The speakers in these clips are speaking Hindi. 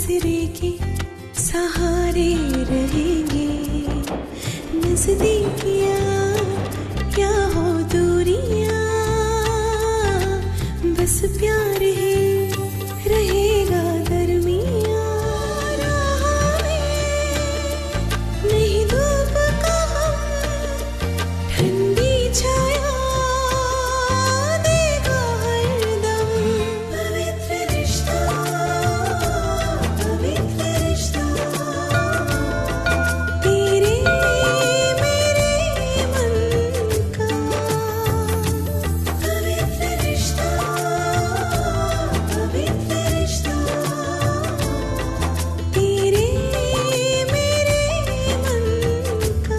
दूसरे के सहारे रहेंगे। नजदीकियां क्या हो दूरियां, बस प्यार ही रहेगा दरमियां। राह में नहीं धूप का हम, ठंडी छाया देगा हरदम। पवित्र रिश्ता, पवित्र रिश्ता, तेरे मेरे मन का। पवित्र रिश्ता, पवित्र रिश्ता, तेरे मेरे मन का।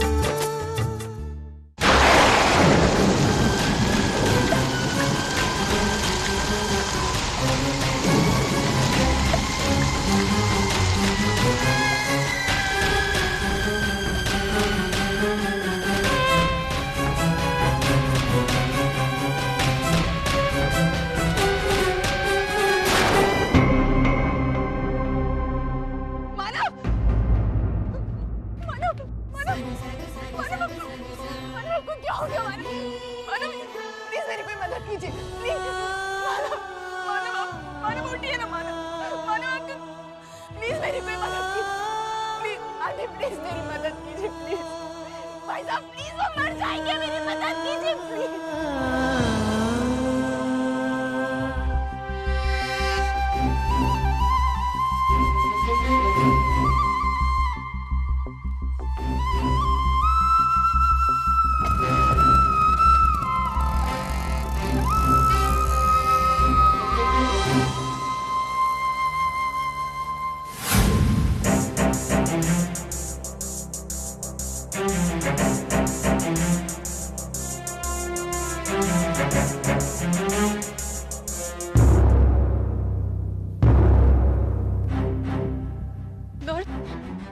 मानव मानव मानव मानव आपको क्या हो गया? मानव प्लीज मेरी कोई मदद कीजिए प्लीज। मानव उठिए ना। मानव आपको प्लीज मेरी कोई मदद कीजिए प्लीज। आंटी प्लीज मेरी मदद कीजिए प्लीज। भाई साहब प्लीज वो मर जाएंगे, मेरी मदद कीजिए प्लीज।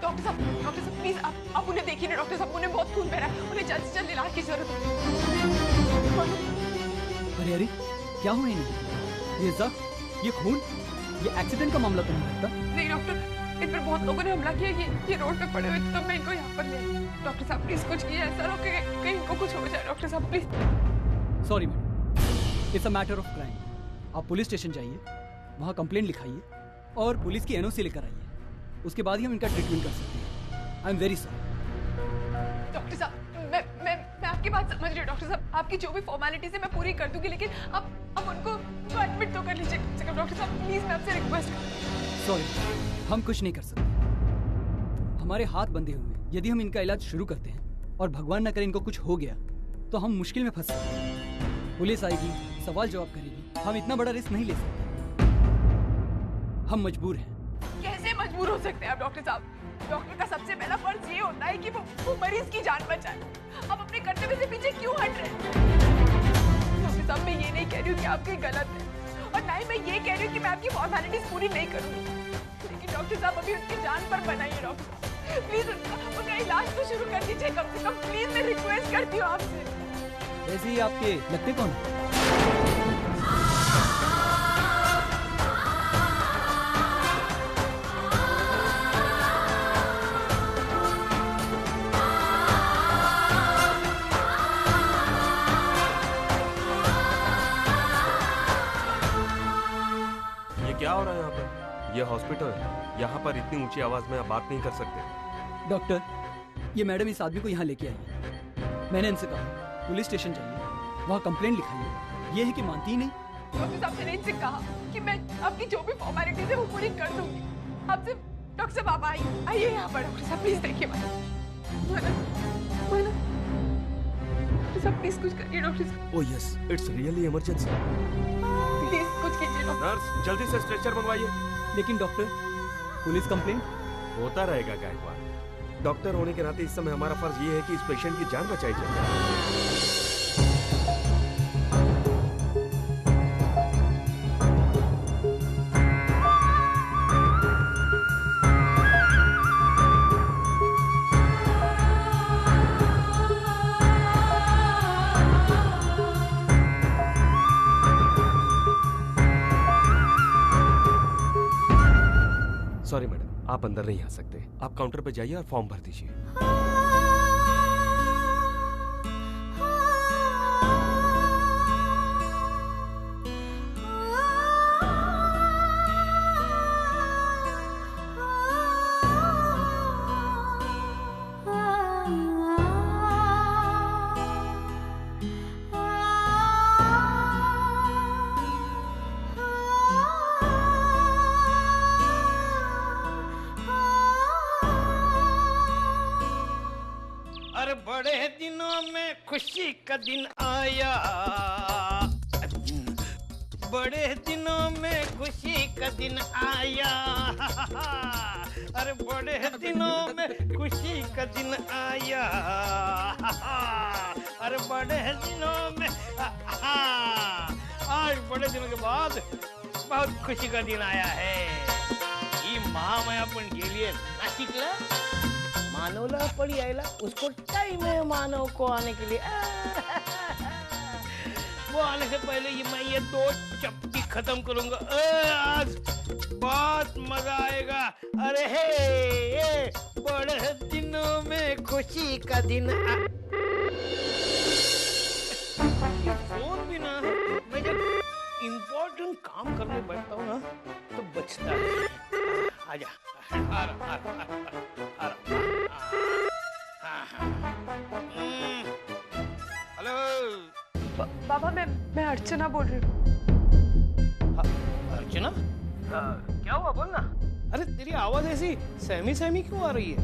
डॉक्टर साहब प्लीज आप उन्हें देखिए ना। डॉक्टर साहब उन्हें बहुत खून बह रहा है, उन्हें जल्द से जल्द इलाज की जरूरत है। अरे अरे क्या हुआ इन्हें? ये जख्म, ये खून, ये एक्सीडेंट का मामला तो नहीं लगता। नहीं डॉक्टर, इन पर बहुत लोगों ने हमला किया। ये रोड पे पड़े हुए थे तो मैं इनको यहाँ पर ले आई। डॉक्टर साहब प्लीज कुछ किया, ऐसा हो कि कहीं इनको कुछ हो जाए। डॉक्टर साहब please. Sorry madam, it's a matter of crime. आप पुलिस स्टेशन जाइए, वहाँ कंप्लेंट लिखाइए और पुलिस की एनओसी लेकर आइए। उसके बाद ही हम इनका ट्रीटमेंट कर सकते हैं। I am very sorry. Doctor साहब मैं आपकी बात समझ रही हूँ। डॉक्टर साहब आपकी जो भी फॉर्मेलिटीज है मैं पूरी कर दूंगी, लेकिन अब उनको तो एडमिट तो कर लीजिए। डॉक्टर साहब प्लीज मैं आपसे रिक्वेस्ट कर। सॉरी, हम कुछ नहीं कर सकते। हमारे हाथ बंधे हुए हैं। यदि हम इनका इलाज शुरू करते हैं और भगवान न करे इनको कुछ हो गया तो हम मुश्किल में फंस सकते हैं। पुलिस आएगी, सवाल जवाब करेगी। हम इतना बड़ा रिस्क नहीं ले सकते। हम मजबूर हैं। कैसे मजबूर हो सकते हैं आप डॉक्टर साहब? डॉक्टर का सबसे पहला फर्ज ये होता है कि वो मरीज की जान बचाए। आप अपने कर्तव्य से पीछे क्यों हट रहे हैं? डॉक्टर साहब मैं ये नहीं कह रही हूँ कि आप कहीं गलत है, और ना ही मैं ये कह रही हूँ कि मैं आपकी फॉर्मेलिटीज पूरी नहीं करूँगी, लेकिन डॉक्टर साहब अभी उनकी जान पर बनाइए। डॉक्टर प्लीज उनका इलाज तो शुरू कर दीजिए कम से कम। प्लीज मैं रिक्वेस्ट करती हूँ आपसे। वैसे ही आपके लगते कौन हैं? क्या हो रहा है यहाँ पर? ये हॉस्पिटल है, यहाँ पर इतनी ऊंची आवाज में आप बात नहीं कर सकते। डॉक्टर, ये मैडम इस आदमी को यहाँ लेके आई है। मैंने इनसे कहा पुलिस स्टेशन जाइए, वहाँ कंप्लेंट लिखाइए। ये है कि मानती ही नहीं। डॉक्टर साहब मैंने इनसे कहा कि मैं आपकी जो भी फॉर्मेलिटीज है वो पूरी कर दूंगी। आपसे डॉक्टर साहब आप आइए यहाँ पर। डॉक्टर साहब प्लीज देखिए। डॉक्टर साहब प्लीज कुछ करिए। डॉक्टर साहब oh yes, it's really emergency. Please कुछ कीजिए। नर्स जल्दी से स्ट्रेचर मंगवाइए। लेकिन डॉक्टर, पुलिस कंप्लेंट होता रहेगा गायकवाड़। डॉक्टर होने के नाते इस समय हमारा फर्ज ये है कि इस पेशेंट की जान बचाई जाए। सॉरी आप अंदर नहीं आ सकते। आप काउंटर पे जाइए और फॉर्म भर दीजिए। अरे बड़े दिनों में खुशी का दिन आया, बड़े दिनों में खुशी का दिन आया, अरे बड़े दिनों में खुशी का दिन आया, अरे बड़े दिनों में आज बड़े दिनों के बाद बहुत खुशी का दिन आया है। ये महामायापण के लिए नाशिकला मानवला पड़ी आयला, उसको टाइम है मानव को आने के लिए। वो आने से पहले मैं ये 2 चपटी खत्म करूंगा। आज बहुत मजा आएगा। अरे हे ये बड़े दिनों में खुशी का दिन फोन भी ना है, मैं जब इम्पोर्टेंट काम करने बैठता हूँ ना तो बचता है। आजा आ रहा। हेलो बाबा, मैं अर्चना बोल रही हूँ। अर्चना, क्या हुआ बोलना। अरे तेरी आवाज ऐसी सहमी सहमी क्यों आ रही है?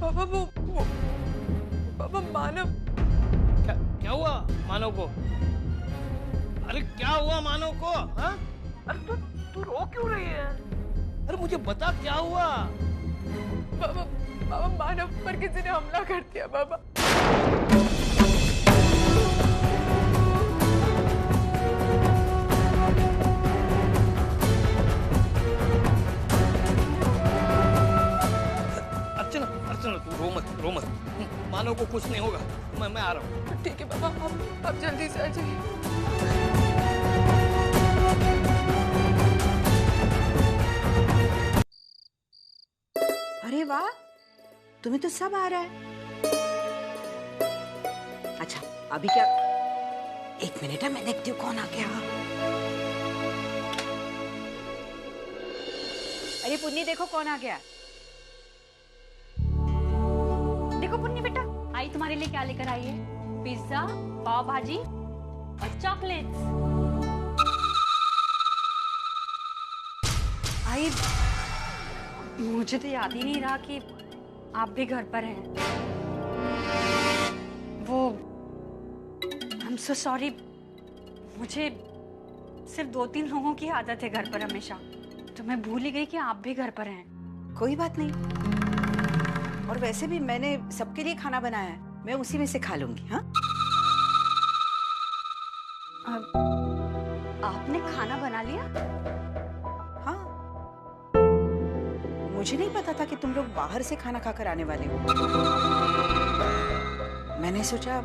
बाबा वो बाबा मानव। क्या हुआ मानव को? अरे क्या हुआ मानव को? हाँ? अरे तू रो क्यों रही है? अरे मुझे बता क्या हुआ? बाबा मानव पर किसी ने हमला कर दिया बाबा। अर्चना तू रो मत। मानव को कुछ नहीं होगा। मैं आ रहा हूँ। ठीक है बाबा, आप जल्दी से आ जाइए। अरे वाह, तुम्हें तो सब आ रहा है। अच्छा अभी क्या, 1 मिनट है, मैं देखती हूँ कौन आ गया। अरे पुन्नी देखो कौन आ गया। देखो पुन्नी बेटा, आई तुम्हारे लिए क्या लेकर आई है? पिज्जा, पाव भाजी और चॉकलेट्स। आई मुझे तो याद ही नहीं रहा कि आप भी घर पर हैं। वो I'm so sorry, मुझे सिर्फ 2-3 लोगों की आदत है घर पर हमेशा, तो मैं भूल ही गई कि आप भी घर पर हैं। कोई बात नहीं, और वैसे भी मैंने सबके लिए खाना बनाया है, मैं उसी में से खा लूंगी। हाँ आपने खाना बना लिया? हाँ, मुझे नहीं पता था कि तुम लोग बाहर से खाना खाकर आने वाले हो। मैंने सोचा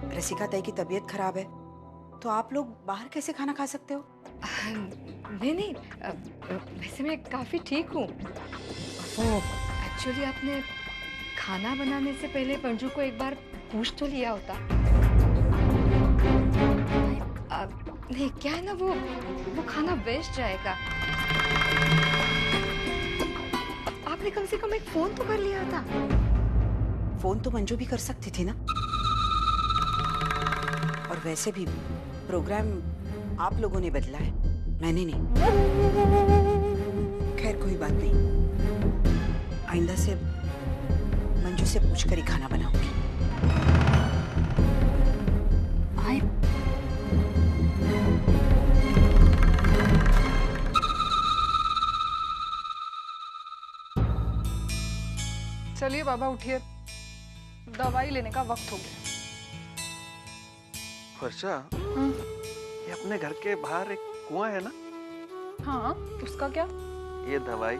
रसिका ताई की तबीयत खराब है, तो आप लोग बाहर कैसे खाना खा सकते हो? नहीं, वैसे मैं काफ़ी ठीक हूँ। वो एक्चुअली आपने खाना बनाने से पहले पंजू को एक बार पूछ तो लिया होता। नहीं क्या है ना, वो खाना वेस्ट जाएगा। आपने कम से कम एक फोन तो कर लिया था। फोन तो मंजू भी कर सकती थी ना, और वैसे भी प्रोग्राम आप लोगों ने बदला है, मैंने नहीं। खैर कोई बात नहीं, आइंदा से मंजू से पूछकर ही खाना बनाऊंगी। चलिए बाबा उठिए, दवाई लेने का वक्त हो गया। वर्षा, ये अपने घर के बाहर एक कुआं है ना? हाँ, उसका क्या? ये दवाई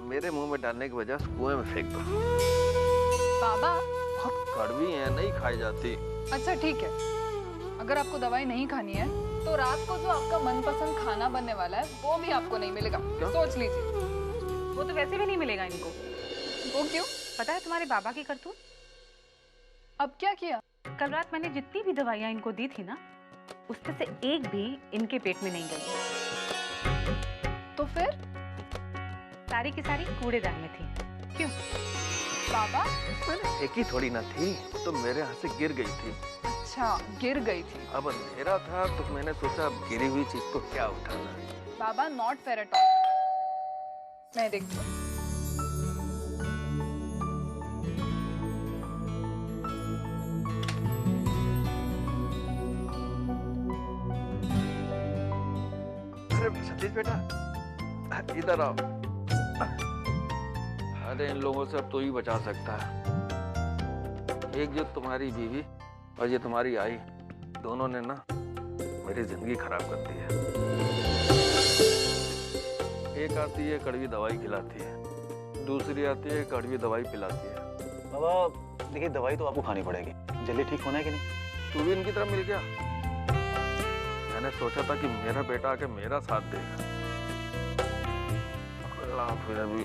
मेरे मुंह में डालने के बजाय उस कुएं में फेंक दो। बाबा बहुत कड़वी है, नहीं खाई जाती। अच्छा ठीक है, अगर आपको दवाई नहीं खानी है तो रात को जो आपका मनपसंद खाना बनने वाला है वो भी आपको नहीं मिलेगा। सोच लीजिए। वो तो वैसे भी नहीं मिलेगा इनको। वो क्यों? पता है तुम्हारे बाबा की करतूत? अब क्या किया? कल रात मैंने जितनी भी दवाइयाँ इनको दी थी ना, उसमें से एक भी इनके पेट में नहीं गई। तो फिर? सारी की सारी कूड़ेदान में थी। क्यों? बाबा? एक ही थोड़ी ना थी, तो मेरे हाथ से गिर गई थी। अच्छा, गिर गई थी। अब अंधेरा था तो मैंने सोचा अब गिरी हुई चीज को क्या उठाना। बाबा नॉट फेयर एट ऑल। मैं देखती हूँ। अरे सतीश बेटा, इधर आओ। अरे इन लोगों से अब तो ही बचा सकता है। एक जो तुम्हारी बीवी और ये तुम्हारी आई, दोनों ने ना मेरी जिंदगी खराब कर दी है। एक आती है कड़वी दवाई खिलाती है, दूसरी आती है कड़वी दवाई पिलाती है। बाबा देखिए, दवाई तो आपको खानी पड़ेगी, जल्दी ठीक होना है कि नहीं? तू भी इनकी तरह मिल गया। मैंने सोचा था कि मेरा बेटा आके मेरा साथ देगा। अल्लाह फिर अभी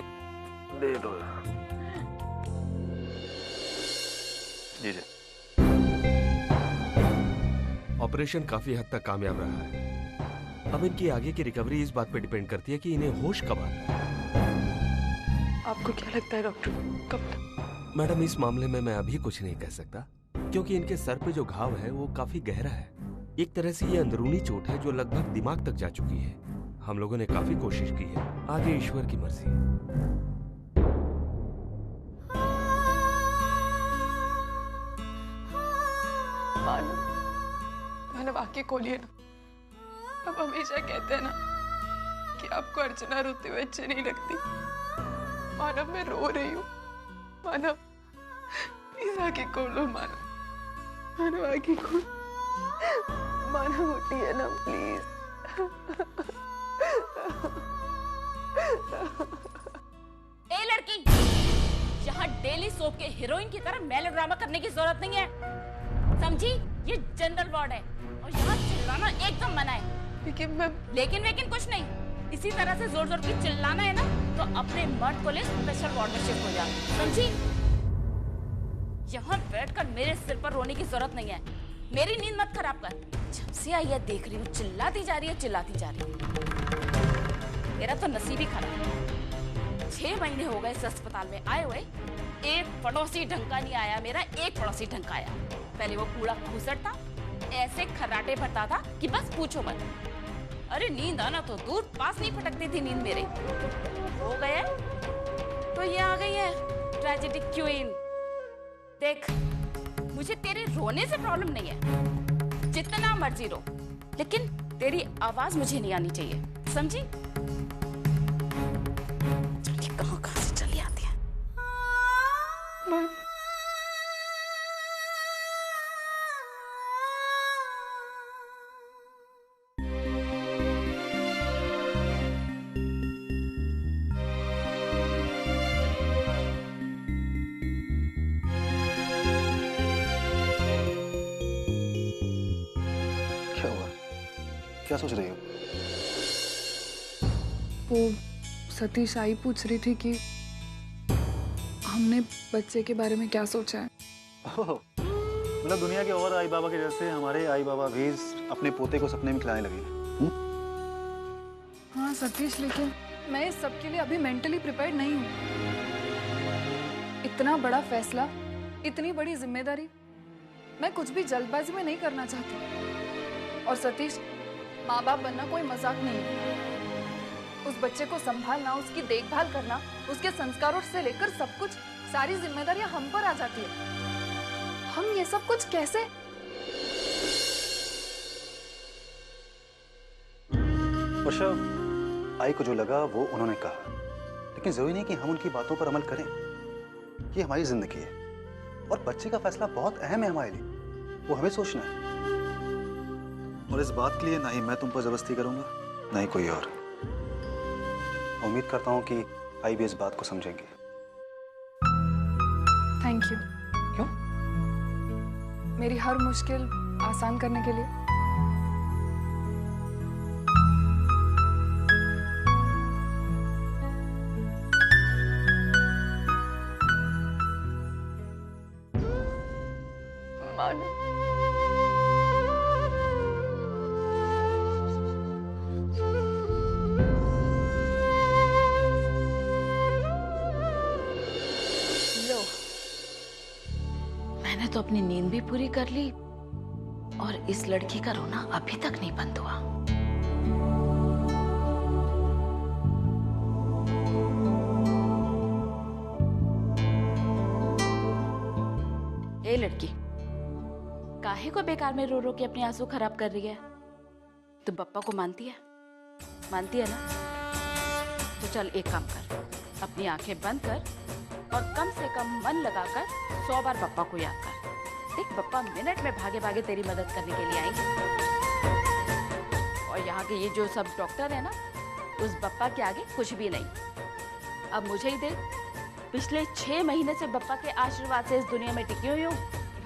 दे दो यार। जी जी। ऑपरेशन काफी हद तक कामयाब रहा है। अब इनकी आगे की रिकवरी इस बात पर डिपेंड करती है कि इन्हें होश कब आता है। आपको क्या लगता है डॉक्टर, कब तक? मैडम, इस मामले में मैं अभी कुछ नहीं कह सकता, क्योंकि इनके सर पे जो घाव है वो काफी गहरा है। एक तरह से ये अंदरूनी चोट है जो लगभग दिमाग तक जा चुकी है। हम लोगों ने काफी कोशिश की है, आगे ईश्वर की मर्जी है। मानव आके खोलिए ना। अब हमेशा कहते हैं ना कि आपको अर्चना रोते हुए अच्छी नहीं लगती। मानव मैं रो रही हूँ। मानव प्लीज आके खोलो। मानव, मानव आके खोलो। मानव उठिए ना प्लीज। ए लड़की, यहाँ डेली सोप के हीरोइन की तरह मेलोड्रामा करने की जरूरत नहीं है, समझी? ये जनरल वार्ड है और यहाँ चिल्लाना एकदम मना है। लेकिन कुछ नहीं, इसी तरह से जोर जोर की चिल्लाना है ना तो अपने मर्द को ले स्पेशल वार्ड में शिफ्ट हो जा, समझी? यहाँ बैठकर मेरे सिर पर रोने की जरूरत नहीं है। मेरी नींद मत खराब कर। जब से आई है देख रही हूँ चिल्लाती जा रही है। मेरा तो नसीब ही खराब है। 6 महीने हो गए इस अस्पताल में आए हुए, एक पड़ोसी ढंग का नहीं आया मेरा, एक पड़ोसी ढंग का आया। पहले वो कूड़ा घुसड़ता, ऐसे खर्राटे भरता था कि बस पूछो मत। अरे नींद आना तो दूर, पास नहीं फटकती थी नींद मेरे। हो गए तो ये आ गई है ट्रेजेडी क्वीन। देख, मुझे तेरे रोने से प्रॉब्लम नहीं है, जितना मर्जी रो, लेकिन तेरी आवाज मुझे नहीं आनी चाहिए, समझी? कहाँ से चली आती है। क्या सोच रही हो? वो सतीश आई पूछ रही थी कि हमने बच्चे के बारे में क्या सोचा है। मतलब दुनिया के और आई बाबा के जैसे हमारे आई बाबा भी अपने पोते को सपने में खिलाने लगे। हाँ सतीश, लेकिन मैं इस सब के लिए अभी मेंटली प्रिपेयर्ड नहीं हूँ। इतना बड़ा फैसला, इतनी बड़ी जिम्मेदारी, मैं कुछ भी जल्दबाजी में नहीं करना चाहती। और सतीश, माँ बाप बनना कोई मजाक नहीं है। उस बच्चे को संभालना, उसकी देखभाल करना, उसके संस्कारों से लेकर सब कुछ, सारी जिम्मेदारियां हम पर आ जाती है। हम ये सब कुछ कैसे? वर्षा, आई को जो लगा वो उन्होंने कहा, लेकिन जरूरी नहीं कि हम उनकी बातों पर अमल करें। ये हमारी जिंदगी है और बच्चे का फैसला बहुत अहम है हमारे लिए, वो हमें सोचना है। और इस बात के लिए ना ही मैं तुम पर जबरदस्ती करूंगा, ना ही कोई और। उम्मीद करता हूँ कि आई भी इस बात को समझेंगे। Thank you. क्यों? मेरी हर मुश्किल आसान करने के लिए। मानो। लो, मैंने तो अपनी नींद भी पूरी कर ली और इस लड़की का रोना अभी तक नहीं बंद हुआ। ए लड़की, काहे को बेकार में रो रो के अपने आंसू खराब कर रही है? तुम पप्पा को मानती है? मानती है ना? तो चल एक काम कर, अपनी आंखें बंद कर और कम से कम मन लगाकर 100 बार पप्पा को याद कर। देख, पप्पा मिनट में भागे भागे तेरी मदद करने के लिए आएंगे। और यहाँ के ये जो सब डॉक्टर है ना, उस बप्पा के आगे कुछ भी नहीं। अब मुझे ही देख, पिछले 6 महीने से बप्पा के आशीर्वाद से इस दुनिया में टिकी हुई हूँ,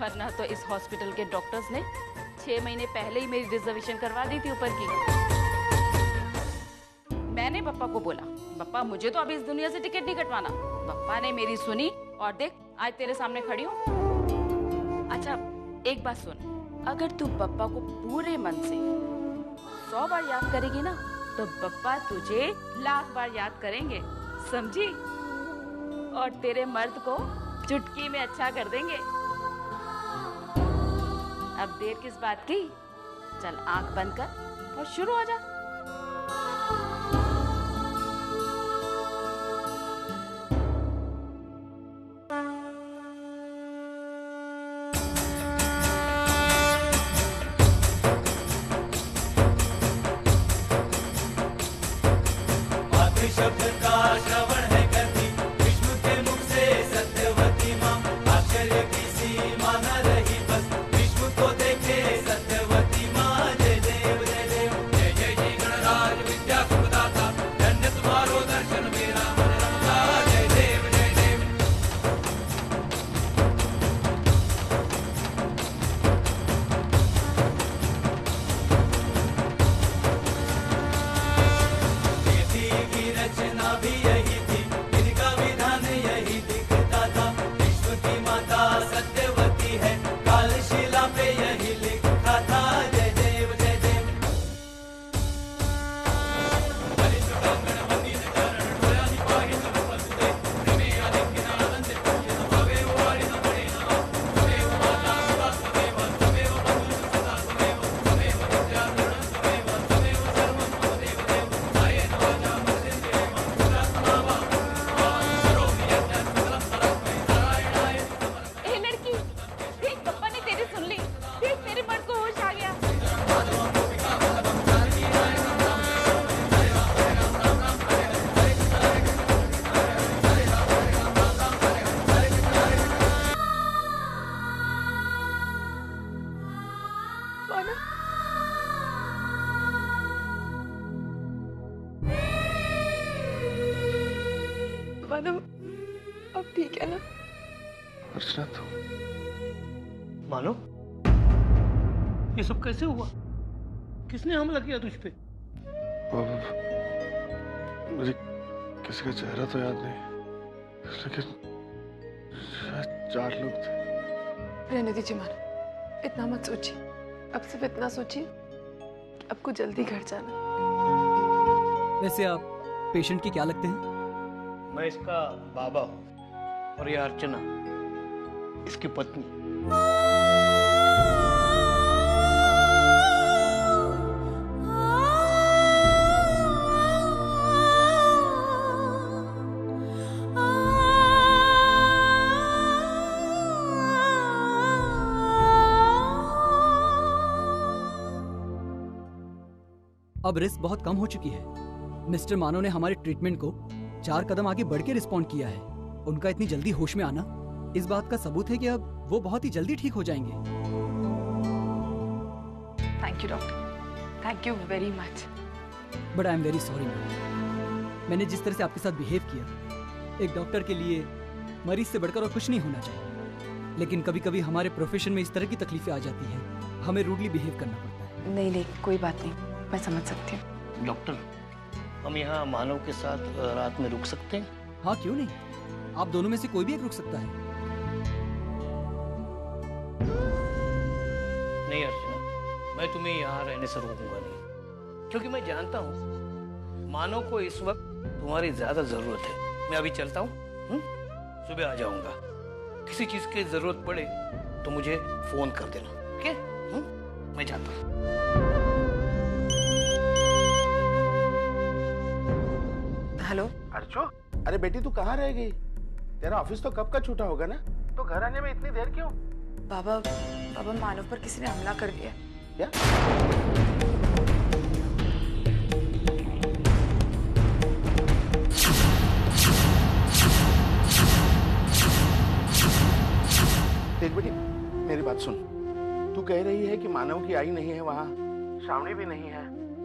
वरना तो इस हॉस्पिटल के डॉक्टर्स ने 6 महीने पहले ही मेरी रिजर्वेशन करवा दी थी ऊपर की। मैंने पप्पा को बोला, पप्पा मुझे तो अभी इस दुनिया से टिकट नहीं कटवाना। पप्पा ने मेरी सुनी और देख आज तेरे सामने खड़ी हूँ। अच्छा एक बात सुन, अगर तू पप्पा को पूरे मन से 100 बार याद करेगी ना, तो पप्पा तुझे 1,00,000 बार याद करेंगे, समझी? और तेरे मर्द को चुटकी में अच्छा कर देंगे। अब देर किस बात की? चल आंख बंद कर और शुरू हो जा। शब्द का श्रवण है करती, विष्णु के मुख से सत्यवती माँ, आश्चर्य की सीमा न रही बस, विष्णु को देखे सत्यवती माँ। जय देव जय देव, जय जय जय गणराज विद्या सुखदाता, धन्य तुम्हारो दर्शन मेरा मन रमता। जय देव जय देव। रचना भी यही थी, इनका विधान यही दिखता था, विश्व की माता सत्यवती है, कालशिला पे यही लिखा था। जय देव जय देव। अब ठीक है ना? अर्चना तो मानो, ये सब कैसे हुआ? किसने हमला किया तुझ पे? मुझे किसी का चेहरा तो याद नहीं, लेकिन शायद 4 लोग थे। रहने दीजिए मानो, इतना मत सोचिए। अब सिर्फ इतना सोचिए, आपको जल्दी घर जाना। वैसे आप पेशेंट की क्या लगते हैं? मैं इसका बाबा हूँ और ये अर्चना इसकी पत्नी। अब रिस्क बहुत कम हो चुकी है। मिस्टर मानो ने हमारे ट्रीटमेंट को 4 कदम आगे बढ़ के रिस्पॉन्ड किया है। उनका इतनी जल्दी होश में आना इस बात का सबूत है कि अब वो बहुत ही जल्दी ठीक हो जाएंगे। Thank you doctor, thank you very much. But I am very sorry मैंने जिस तरह से आपके साथ बिहेव किया, एक डॉक्टर के लिए मरीज से बढ़कर और कुछ नहीं होना चाहिए। लेकिन कभी कभी हमारे प्रोफेशन में इस तरह की तकलीफें आ जाती हैं, हमें रूडली बिहेव करना पड़ता है। नहीं नहीं, कोई बात नहीं, मैं समझ सकती हूँ। डॉक्टर, हम यहाँ मानव के साथ रात में रुक सकते हैं? हाँ क्यों नहीं, आप दोनों में से कोई भी एक रुक सकता है। नहीं अर्चना, मैं तुम्हें यहाँ रहने से रोकूंगा नहीं, क्योंकि मैं जानता हूँ मानव को इस वक्त तुम्हारी ज्यादा जरूरत है। मैं अभी चलता हूँ, सुबह आ जाऊंगा। किसी चीज की जरूरत पड़े तो मुझे फोन कर देना, ओके? मैं जाता हूँ। हेलो अर्चो, अरे बेटी तू कहाँ रह गई? तेरा ऑफिस तो कब का छूटा होगा ना? तो घर आने में इतनी देर क्यों? बाबा मानव पर किसी ने हमला कर दिया। क्या? देख बेटी, मेरी बात सुन। तू कह रही है कि मानव की आई नहीं है वहाँ, श्रावणी भी नहीं है,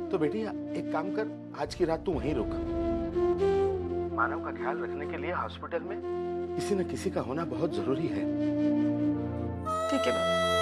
तो बेटी एक काम कर, आज की रात तू वहीं रुक। मानव का ख्याल रखने के लिए हॉस्पिटल में किसी न किसी का होना बहुत जरूरी है। ठीक है बाबा।